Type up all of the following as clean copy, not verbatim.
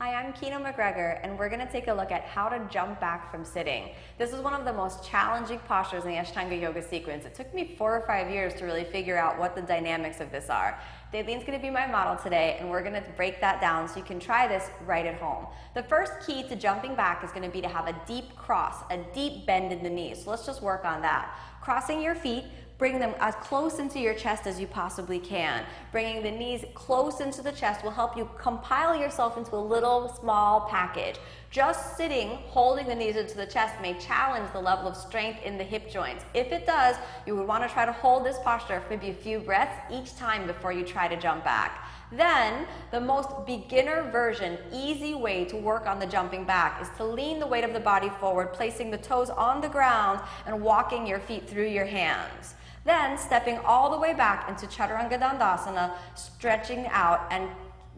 Hi, I'm Kino McGregor, and we're going to take a look at how to jump back from sitting. This is one of the most challenging postures in the Ashtanga yoga sequence. It took me 4 or 5 years to really figure out what the dynamics of this are. Dailene's going to be my model today, and we're going to break that down so you can try this right at home. The first key to jumping back is going to be to have a deep cross, a deep bend in the knees. So let's just work on that. Crossing your feet, bring them as close into your chest as you possibly can. Bringing the knees close into the chest will help you compile yourself into a little small package. Just sitting, holding the knees into the chest may challenge the level of strength in the hip joints. If it does, you would want to try to hold this posture for maybe a few breaths each time before you try to jump back. Then, the most beginner version, easy way to work on the jumping back is to lean the weight of the body forward, placing the toes on the ground and walking your feet through your hands. Then, stepping all the way back into Chaturanga Dandasana, stretching out and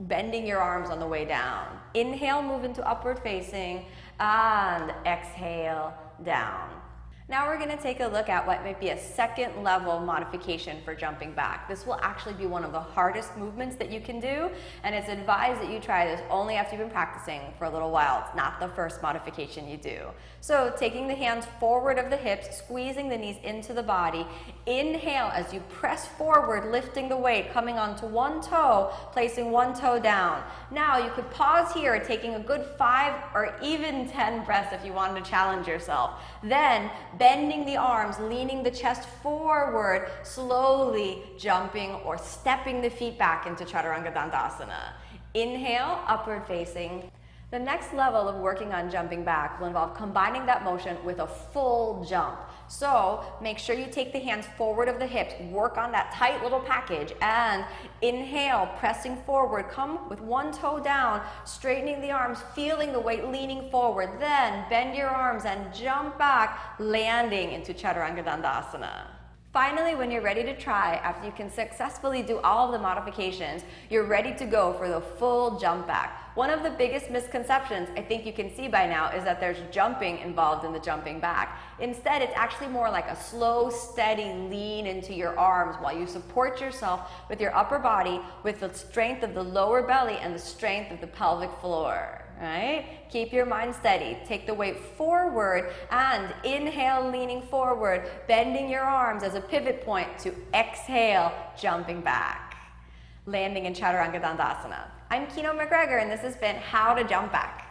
bending your arms on the way down. Inhale, move into upward facing, and exhale, down. Now we're going to take a look at what might be a second level modification for jumping back. This will actually be one of the hardest movements that you can do, and it's advised that you try this only after you've been practicing for a little while. It's not the first modification you do. So taking the hands forward of the hips, squeezing the knees into the body. Inhale as you press forward, lifting the weight, coming onto one toe, placing one toe down. Now you could pause here, taking a good 5 or even 10 breaths if you wanted to challenge yourself. Then bending the arms, leaning the chest forward, slowly jumping or stepping the feet back into Chaturanga Dandasana. Inhale, upward facing. The next level of working on jumping back will involve combining that motion with a full jump. So make sure you take the hands forward of the hips, work on that tight little package, and inhale, pressing forward, come with one toe down, straightening the arms, feeling the weight leaning forward, then bend your arms and jump back, landing into Chaturanga Dandasana. Finally, when you're ready to try, after you can successfully do all of the modifications, you're ready to go for the full jump back. One of the biggest misconceptions I think you can see by now is that there's jumping involved in the jumping back. Instead, it's actually more like a slow, steady lean into your arms while you support yourself with your upper body with the strength of the lower belly and the strength of the pelvic floor. Right? Keep your mind steady. Take the weight forward and inhale, leaning forward, bending your arms as a pivot point to exhale, jumping back. Landing in Chaturanga Dandasana. I'm Kino McGregor, and this has been How to Jump Back.